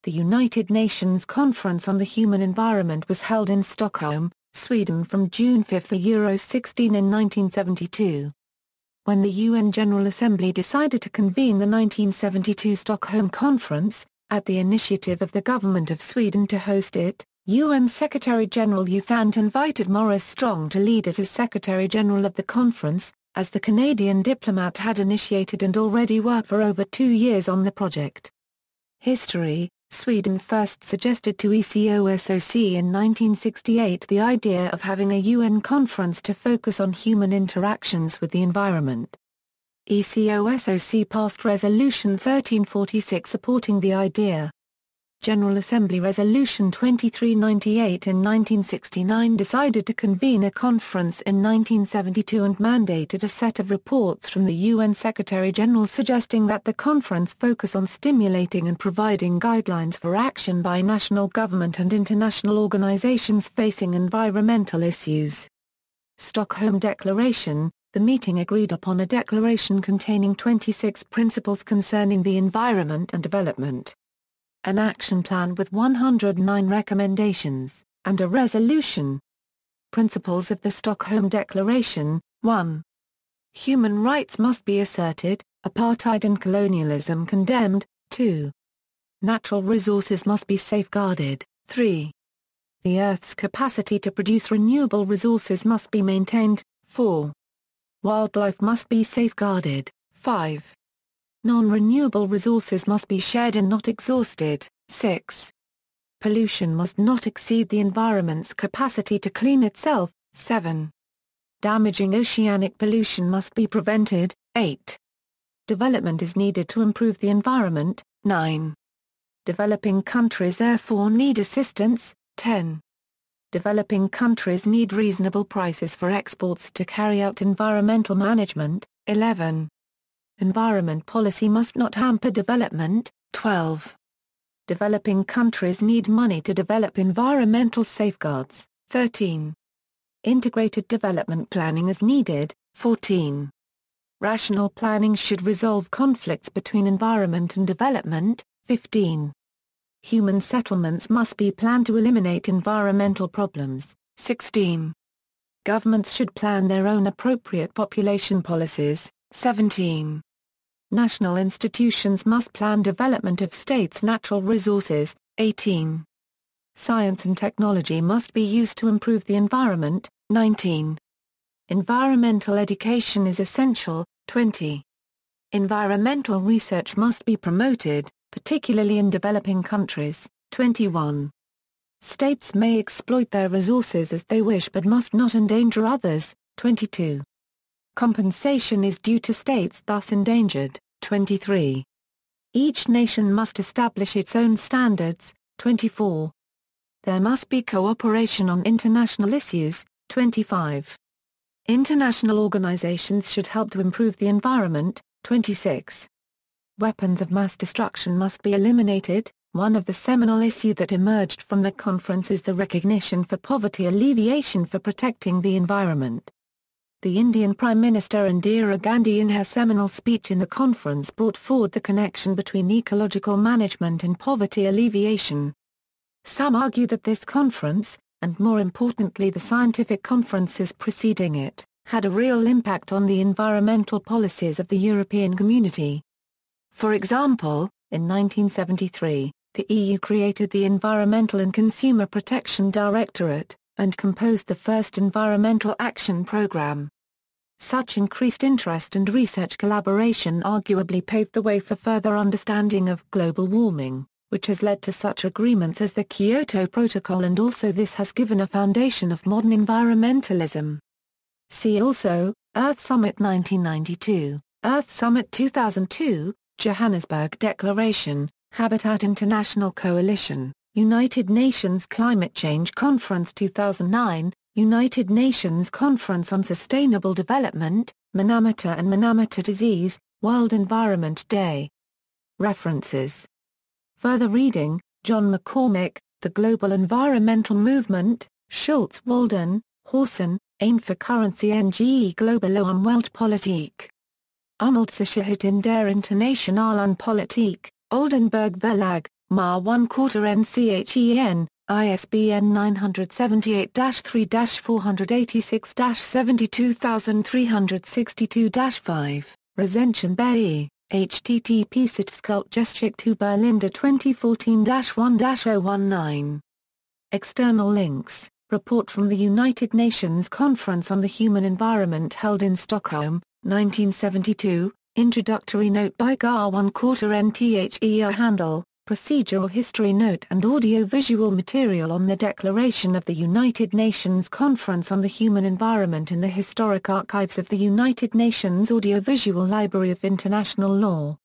The United Nations Conference on the Human Environment was held in Stockholm, Sweden from June 5 to 16 in 1972. When the UN General Assembly decided to convene the 1972 Stockholm Conference, at the initiative of the government of Sweden to host it, UN Secretary-General U Thant invited Maurice Strong to lead it as Secretary-General of the conference, as the Canadian diplomat had initiated and already worked for over 2 years on the project. History: Sweden first suggested to ECOSOC in 1968 the idea of having a UN conference to focus on human interactions with the environment. ECOSOC passed Resolution 1346 supporting the idea. General Assembly Resolution 2398 in 1969 decided to convene a conference in 1972 and mandated a set of reports from the UN Secretary-General suggesting that the conference focus on stimulating and providing guidelines for action by national government and international organizations facing environmental issues. Stockholm Declaration: the meeting agreed upon a declaration containing 26 principles concerning the environment and development, an action plan with 109 recommendations, and a resolution. Principles of the Stockholm Declaration: 1. Human rights must be asserted, apartheid and colonialism condemned. 2. Natural resources must be safeguarded. 3. The Earth's capacity to produce renewable resources must be maintained. 4. Wildlife must be safeguarded. 5. Non-renewable resources must be shared and not exhausted. 6. Pollution must not exceed the environment's capacity to clean itself. 7. Damaging oceanic pollution must be prevented. 8. Development is needed to improve the environment. 9. Developing countries therefore need assistance. 10. Developing countries need reasonable prices for exports to carry out environmental management. 11. Environment policy must not hamper development. 12. Developing countries need money to develop environmental safeguards. 13. Integrated development planning is needed. 14. Rational planning should resolve conflicts between environment and development. 15. Human settlements must be planned to eliminate environmental problems. 16. Governments should plan their own appropriate population policies. 17. National institutions must plan development of states' natural resources. 18. Science and technology must be used to improve the environment. 19. Environmental education is essential. 20. Environmental research must be promoted, particularly in developing countries. 21. States may exploit their resources as they wish but must not endanger others. 22. Compensation is due to states thus endangered. 23. Each nation must establish its own standards. 24. There must be cooperation on international issues. 25. International organizations should help to improve the environment. 26. Weapons of mass destruction must be eliminated. One of the seminal issues that emerged from the conference is the recognition for poverty alleviation for protecting the environment. The Indian Prime Minister Indira Gandhi in her seminal speech in the conference brought forward the connection between ecological management and poverty alleviation. Some argue that this conference, and more importantly the scientific conferences preceding it, had a real impact on the environmental policies of the European community. For example, in 1973, the EU created the Environmental and Consumer Protection Directorate, and composed the first Environmental Action Programme. Such increased interest and research collaboration arguably paved the way for further understanding of global warming, which has led to such agreements as the Kyoto Protocol, and also this has given a foundation of modern environmentalism. See also, Earth Summit 1992, Earth Summit 2002, Johannesburg Declaration, Habitat International Coalition, United Nations Climate Change Conference 2009, United Nations Conference on Sustainable Development, Minamata and Minamata Disease, World Environment Day. References. Further reading: John McCormick, The Global Environmental Movement, Schultz Walden, Horsen, Ein für Currency NGE Globale Umweltpolitik. Umweltsicherheit in der internationalen Politik, Oldenburg Verlag, Ma 1 quarter NCHEN, ISBN 978-3-486-72362-5, Rezenchen http Sitskultgeschichte Berlinde 2014-1-019. External links. Report from the United Nations Conference on the Human Environment held in Stockholm, 1972, introductory note by GA 1 quarter NTHEA handle, procedural history note and audio-visual material on the Declaration of the United Nations Conference on the Human Environment in the Historic Archives of the United Nations Audiovisual Library of International Law.